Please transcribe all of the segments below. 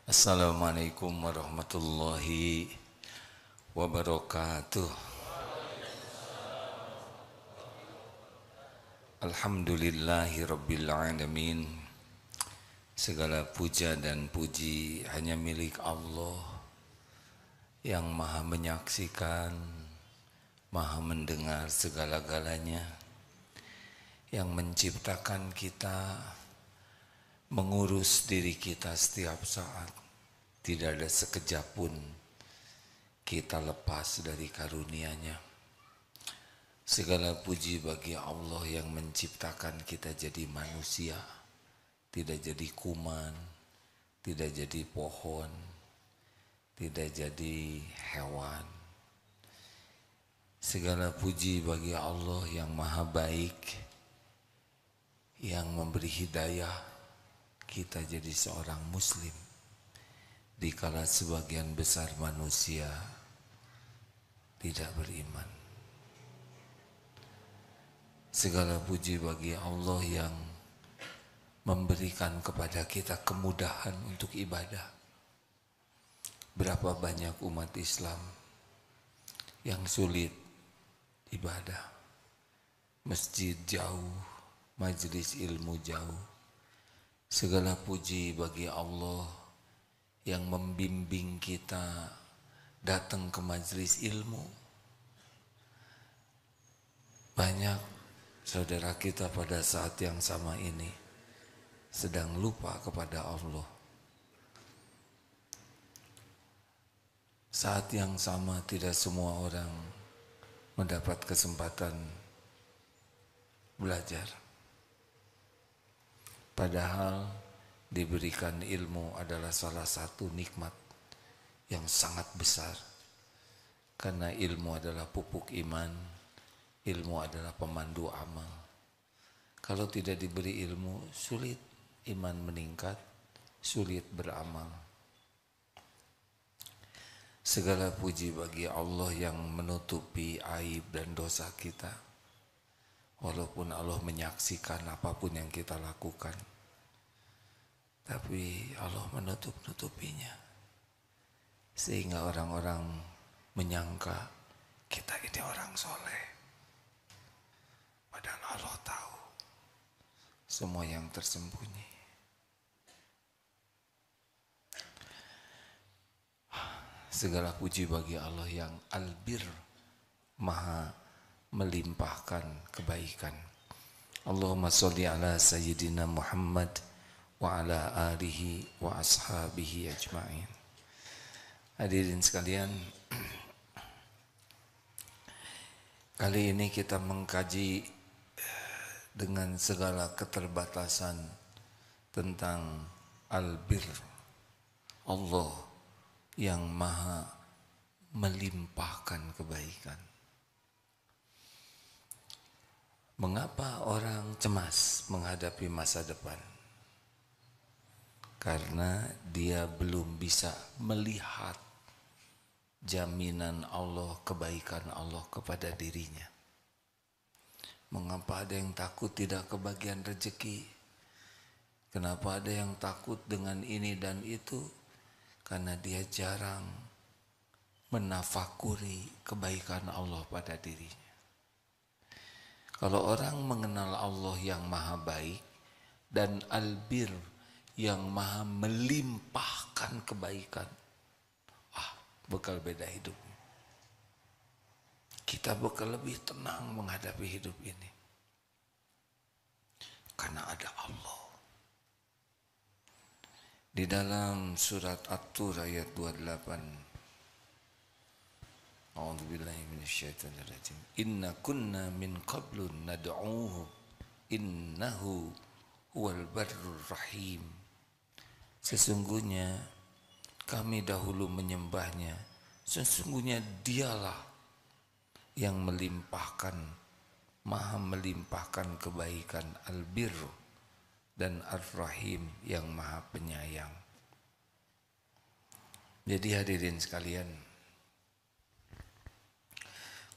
Assalamualaikum warahmatullahi wabarakatuh. Alhamdulillahi rabbil alamin. Segala puja dan puji hanya milik Allah yang maha menyaksikan, maha mendengar segala-galanya, yang menciptakan kita, mengurus diri kita setiap saat. Tidak ada sekejap pun kita lepas dari karunia-Nya. Segala puji bagi Allah yang menciptakan kita jadi manusia, tidak jadi kuman, tidak jadi pohon, tidak jadi hewan. Segala puji bagi Allah yang maha baik, yang memberi hidayah kita jadi seorang muslim, dikala sebagian besar manusia tidak beriman. Segala puji bagi Allah yang memberikan kepada kita kemudahan untuk ibadah. Berapa banyak umat Islam yang sulit ibadah, masjid jauh, majelis ilmu jauh. Segala puji bagi Allah yang membimbing kita datang ke majelis ilmu. Banyak saudara kita pada saat yang sama ini sedang lupa kepada Allah. Saat yang sama tidak semua orang mendapat kesempatan belajar. Padahal diberikan ilmu adalah salah satu nikmat yang sangat besar. Karena ilmu adalah pupuk iman. Ilmu adalah pemandu amal. Kalau tidak diberi ilmu, sulit iman meningkat, sulit beramal. Segala puji bagi Allah yang menutupi aib dan dosa kita. Walaupun Allah menyaksikan apapun yang kita lakukan, tapi Allah menutup-nutupinya. Sehingga orang-orang menyangka kita ini orang soleh. Padahal Allah tahu semua yang tersembunyi. Segala puji bagi Allah yang albir, maha melimpahkan kebaikan. Allahumma sholli ala sayyidina Muhammad wa ala alihi wa ashabihi ajma'in. Hadirin sekalian, kali ini kita mengkaji dengan segala keterbatasan tentang albir, Allah yang maha melimpahkan kebaikan. Mengapa orang cemas menghadapi masa depan? Karena dia belum bisa melihat jaminan Allah, kebaikan Allah kepada dirinya. Mengapa ada yang takut tidak kebagian rezeki? Kenapa ada yang takut dengan ini dan itu? Karena dia jarang menafakuri kebaikan Allah pada dirinya. Kalau orang mengenal Allah yang maha baik dan albir yang maha melimpahkan kebaikan, bakal beda hidupnya. Kita bakal lebih tenang menghadapi hidup ini. Karena ada Allah. Di dalam surat At-Tur ayat 28. A'udzubillahi minasyaitonirrajim. Inna kunna min qablu nad'uuhu innahu huwal barrur rahim. Sesungguhnya kami dahulu menyembahnya. Sesungguhnya dialah yang melimpahkan, maha melimpahkan kebaikan, albir dan ar-rahim yang maha penyayang. Jadi hadirin sekalian,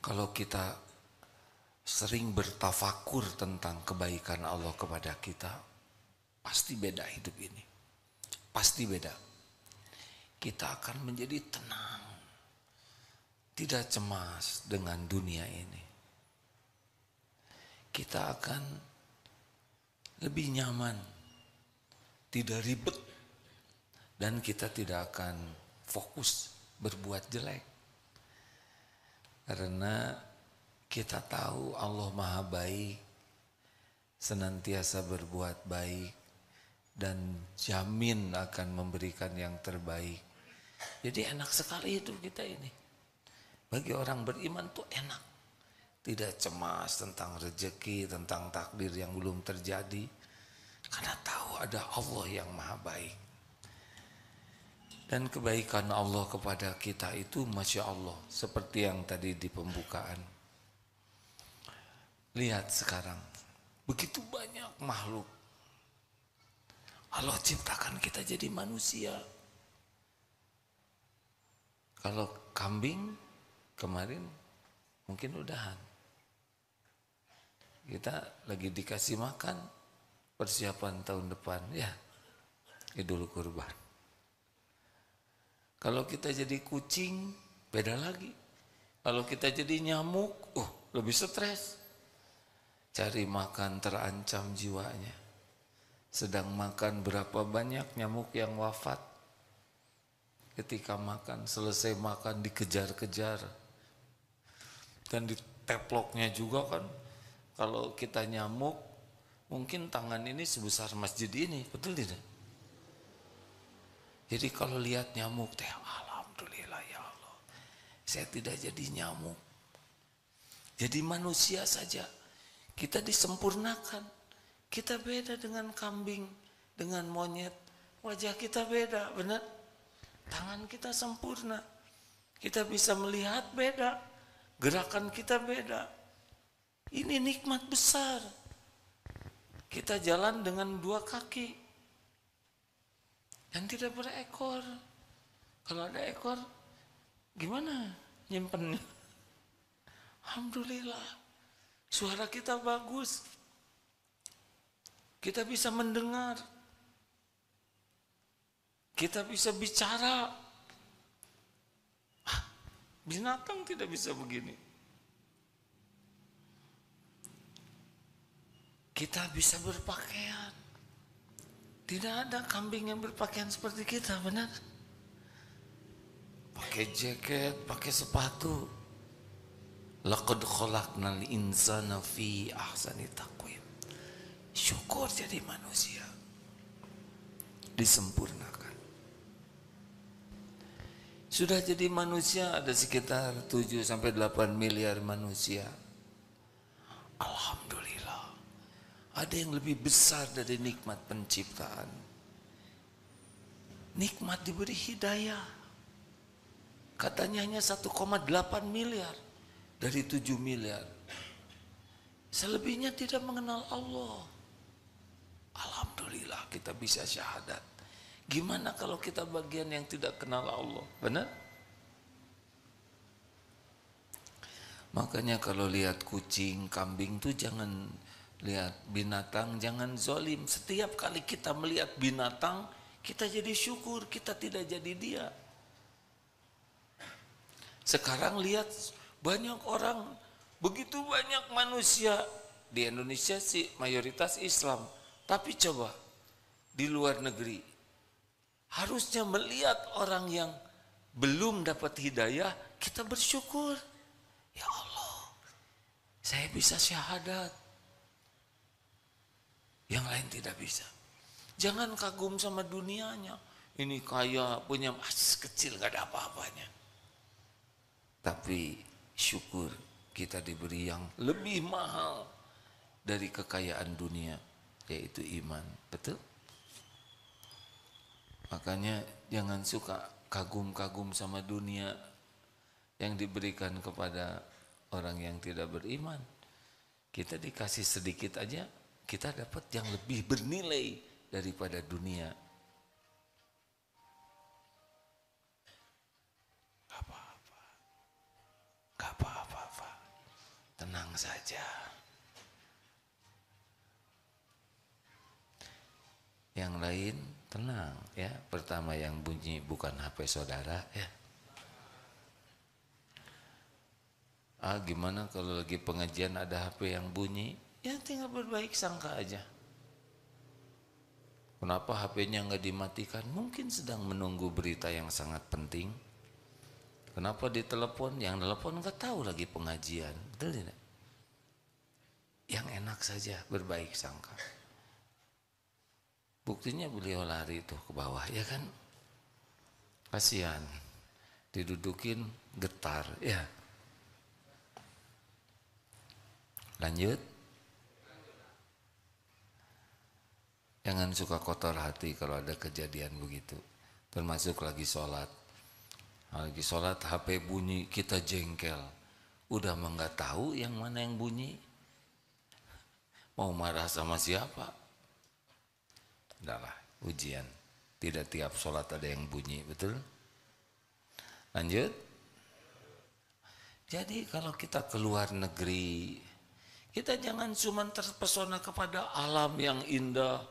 kalau kita sering bertafakur tentang kebaikan Allah kepada kita, pasti beda hidup ini. Pasti beda. kita akan menjadi tenang, tidak cemas dengan dunia ini. Kita akan lebih nyaman, tidak ribet, dan kita tidak akan fokus berbuat jelek. Karena kita tahu Allah Maha Baik, senantiasa berbuat baik, dan jamin akan memberikan yang terbaik. Jadi enak sekali hidup kita ini. Bagi orang beriman tuh enak. Tidak cemas tentang rezeki, tentang takdir yang belum terjadi. Karena tahu ada Allah yang Maha Baik. Dan kebaikan Allah kepada kita itu Masya Allah. Seperti yang tadi di pembukaan. Lihat sekarang. Begitu banyak makhluk. Allah ciptakan kita jadi manusia. Kalau kambing kemarin mungkin udahan. Kita lagi dikasih makan persiapan tahun depan, ya Idul Kurban. Kalau kita jadi kucing, beda lagi. Kalau kita jadi nyamuk, lebih stres. Cari makan terancam jiwanya. Sedang makan berapa banyak nyamuk yang wafat. Ketika makan, selesai makan dikejar-kejar. Dan di teploknya juga kan. Kalau kita nyamuk, mungkin tangan ini sebesar masjid ini, betul tidak? Jadi kalau lihat nyamuk, alhamdulillah ya Allah, saya tidak jadi nyamuk. Jadi manusia saja, kita disempurnakan. Kita beda dengan kambing, dengan monyet. Wajah kita beda, benar? Tangan kita sempurna. Kita bisa melihat beda, gerakan kita beda. Ini nikmat besar. Kita jalan dengan 2 kaki dan tidak berekor. Kalau ada ekor, gimana nyimpennya? Alhamdulillah, suara kita bagus. Kita bisa mendengar. Kita bisa bicara. Binatang tidak bisa begini. Kita bisa berpakaian. Tidak ada kambing yang berpakaian seperti kita, benar? Pakai jaket, pakai sepatu. Laqad khalaqnal insana fi ahsani taqwim. Syukur jadi manusia. Disempurnakan. Sudah jadi manusia ada sekitar 7-8 miliar manusia. Alhamdulillah. Ada yang lebih besar dari nikmat penciptaan. Nikmat diberi hidayah. Katanya hanya 1,8 miliar dari 7 miliar. Selebihnya tidak mengenal Allah. Alhamdulillah kita bisa syahadat. Gimana kalau kita bagian yang tidak kenal Allah? Benar? Makanya kalau lihat kucing, kambing tuh jangan lihat binatang, jangan zolim. Setiap kali kita melihat binatang, kita jadi syukur, kita tidak jadi dia. Sekarang lihat banyak orang, begitu banyak manusia. Di Indonesia sih mayoritas Islam. Tapi coba, di luar negeri, harusnya melihat orang yang belum dapat hidayah, kita bersyukur. Ya Allah, saya bisa syahadat. Yang lain tidak bisa. Jangan kagum sama dunianya. Ini kaya, punya masjid kecil, gak ada apa-apanya. Tapi syukur kita diberi yang lebih mahal dari kekayaan dunia, yaitu iman. Betul? Makanya jangan suka kagum-kagum sama dunia yang diberikan kepada orang yang tidak beriman. Kita dikasih sedikit aja, kita dapat yang lebih bernilai daripada dunia. Gak apa-apa. Tenang saja. Yang lain Tenang ya, pertama yang bunyi bukan HP saudara ya. Gimana kalau lagi pengajian ada HP yang bunyi? Ya tinggal berbaik sangka aja. Kenapa HP-nya nggak dimatikan? Mungkin sedang menunggu berita yang sangat penting. Kenapa ditelepon? Yang telepon nggak tahu lagi pengajian, betul tidak? Yang enak saja berbaik sangka. Buktinya beliau lari tuh ke bawah, ya kan? Kasihan, didudukin getar, ya. Lanjut. Jangan suka kotor hati kalau ada kejadian begitu. Termasuk lagi sholat. Lagi sholat HP bunyi, kita jengkel. Udah mah nggak tahu yang mana yang bunyi. Mau marah sama siapa? Udahlah, ujian. Tidak tiap sholat ada yang bunyi, betul? Lanjut. Jadi kalau kita keluar negeri, kita jangan cuma terpesona kepada alam yang indah.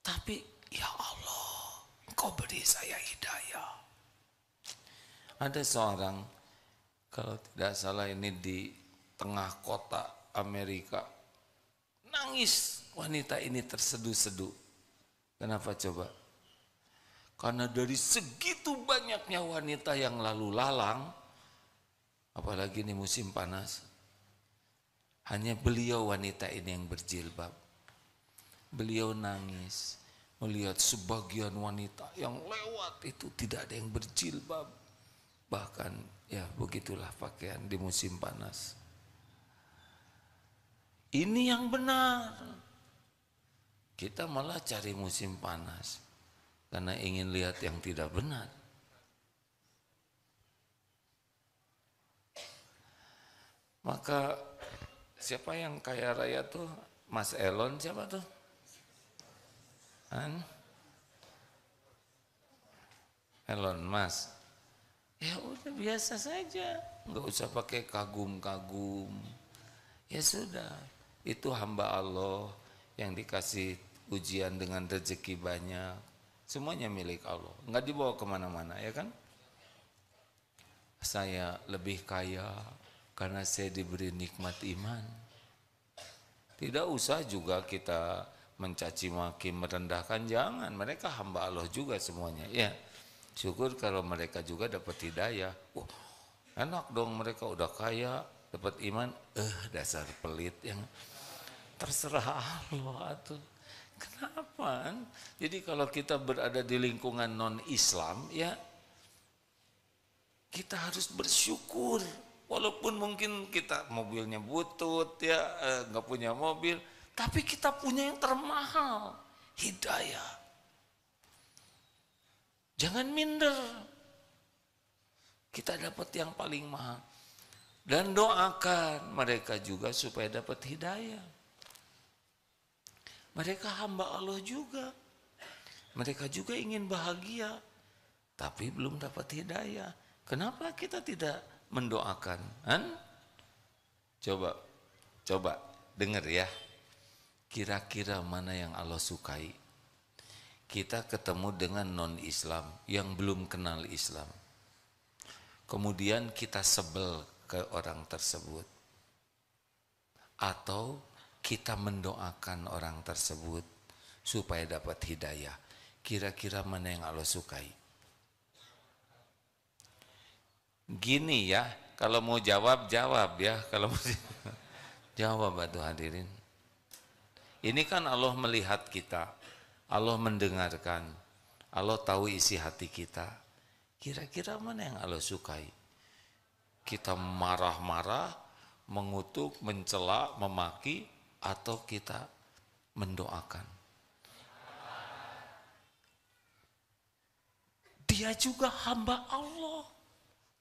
Tapi, ya Allah, Engkau beri saya hidayah. Ada seorang, kalau tidak salah ini di tengah kota Amerika, nangis wanita ini terseduh-seduh. Kenapa coba? Karena dari segitu banyaknya wanita yang lalu lalang, apalagi ini musim panas, hanya beliau wanita ini yang berjilbab. Beliau nangis melihat sebagian wanita yang lewat itu tidak ada yang berjilbab. Bahkan ya begitulah pakaian di musim panas. Ini yang benar. Kita malah cari musim panas karena ingin lihat yang tidak benar. Maka siapa yang kaya raya tuh? Mas Elon siapa tuh? Elon Musk. Ya udah biasa saja, nggak usah pakai kagum-kagum. Ya sudah, itu hamba Allah yang dikasih ujian dengan rezeki banyak. Semuanya milik Allah, nggak dibawa kemana-mana, ya kan? Saya lebih kaya karena saya diberi nikmat iman. Tidak usah juga kita mencaci maki, merendahkan, jangan. Mereka hamba Allah juga semuanya, ya. Syukur kalau mereka juga dapat hidayah. Enak dong, mereka udah kaya, dapat iman. Dasar pelit yang terserah Allah tuh. Kenapa? Jadi kalau kita berada di lingkungan non-Islam, ya kita harus bersyukur. Walaupun mungkin kita mobilnya butut, ya nggak punya mobil, tapi kita punya yang termahal, hidayah. Jangan minder. Kita dapat yang paling mahal. Dan doakan mereka juga supaya dapat hidayah. Mereka hamba Allah juga. Mereka juga ingin bahagia, tapi belum dapat hidayah. Kenapa kita tidak mendoakan? Coba dengar ya. Kira-kira mana yang Allah sukai? Kita ketemu dengan non-Islam yang belum kenal Islam. Kemudian kita sebel ke orang tersebut. Atau kita mendoakan orang tersebut supaya dapat hidayah. Kira-kira mana yang Allah sukai? Gini ya, kalau mau jawab, jawab ya. Kalau mau jawab atuh hadirin. Ini kan Allah melihat kita. Allah mendengarkan, Allah tahu isi hati kita. Kira-kira mana yang Allah sukai? Kita marah-marah, mengutuk, mencela, memaki, atau kita mendoakan? Dia juga hamba Allah,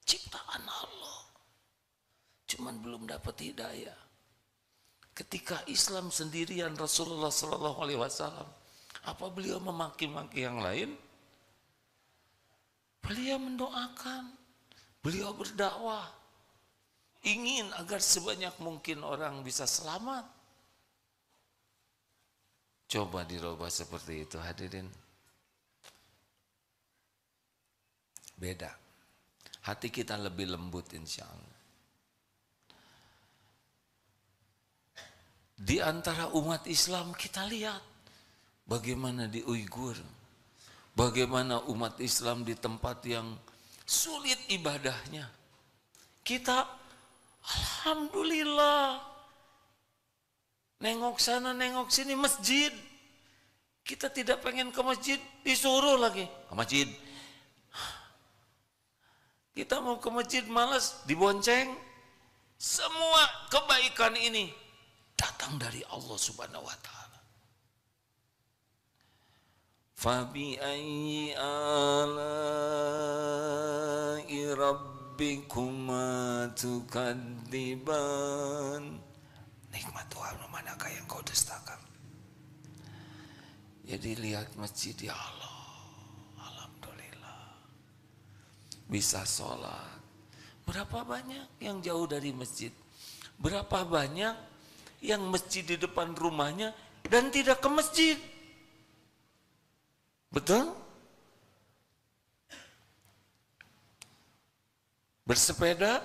ciptaan Allah, cuman belum dapat hidayah. Ketika Islam sendirian, Rasulullah SAW, apa beliau memaki-maki yang lain? Beliau mendoakan, beliau berdakwah, ingin agar sebanyak mungkin orang bisa selamat. Coba dirubah seperti itu hadirin. Beda. Hati kita lebih lembut insya Allah. Di antara umat Islam kita lihat bagaimana di Uighur, bagaimana umat Islam di tempat yang sulit ibadahnya. Kita alhamdulillah nengok sana nengok sini masjid. Kita tidak pengen ke masjid, disuruh lagi ke masjid. Kita mau ke masjid malas, dibonceng. Semua kebaikan ini datang dari Allah Subhanahu wa taala. Fabi ayyi ala'i rabbikuma tukadziban. Nikmat Tuhan manakah yang kau dustakan? Jadi lihat masjid ya Allah. Alhamdulillah. Bisa sholat. Berapa banyak yang jauh dari masjid? Berapa banyak yang masjid di depan rumahnya dan tidak ke masjid? Betul? Bersepeda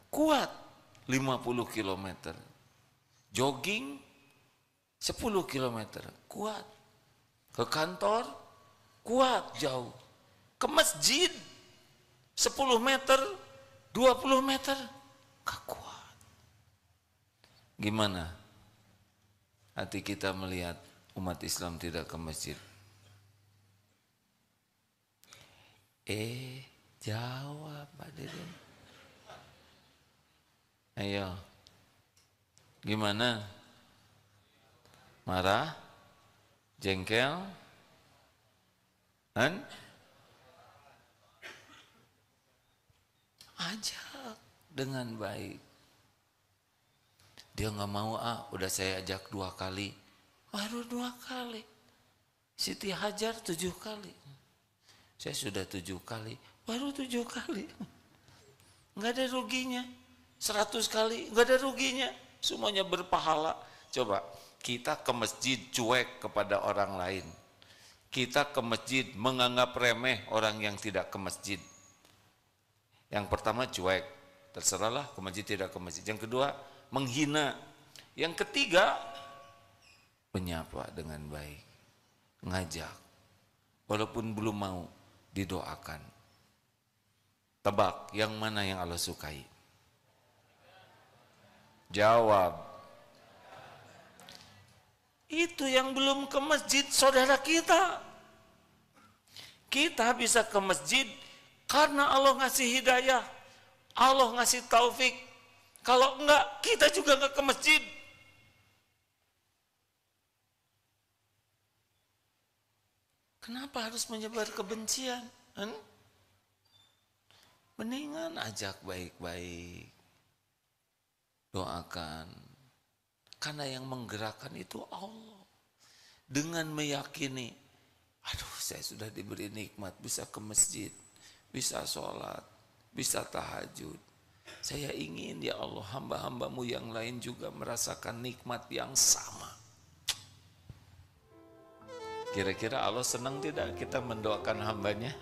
kuat 50 km. Jogging 10 km kuat. Ke kantor kuat jauh. Ke masjid 10 meter, 20 meter gak kuat. Gimana hati kita melihat umat Islam tidak ke masjid? Jawab hadirin. Ayo. Gimana? Marah? Jengkel? Ajak dengan baik. Dia nggak mau, udah saya ajak 2 kali. Baru 2 kali. Siti Hajar 7 kali. Saya sudah 7 kali, baru 7 kali. Nggak ada ruginya. 100 kali, nggak ada ruginya. Semuanya berpahala. Coba, kita ke masjid cuek kepada orang lain. Kita ke masjid menganggap remeh orang yang tidak ke masjid. Yang pertama cuek, terserahlah ke masjid tidak ke masjid. Yang kedua, menghina. Yang ketiga, menyapa dengan baik, ngajak, walaupun belum mau, didoakan. Tebak, yang mana yang Allah sukai? Jawab. Itu yang belum ke masjid saudara kita. Kita bisa ke masjid karena Allah ngasih hidayah, Allah ngasih taufik. Kalau enggak, kita juga enggak ke masjid. Kenapa harus menyebar kebencian? Mendingan ajak baik-baik. Doakan. Karena yang menggerakkan itu Allah. Dengan meyakini, aduh saya sudah diberi nikmat, bisa ke masjid, bisa sholat, bisa tahajud. Saya ingin ya Allah hamba-hambamu yang lain juga merasakan nikmat yang sama. Kira-kira Allah senang tidak kita mendoakan hambanya?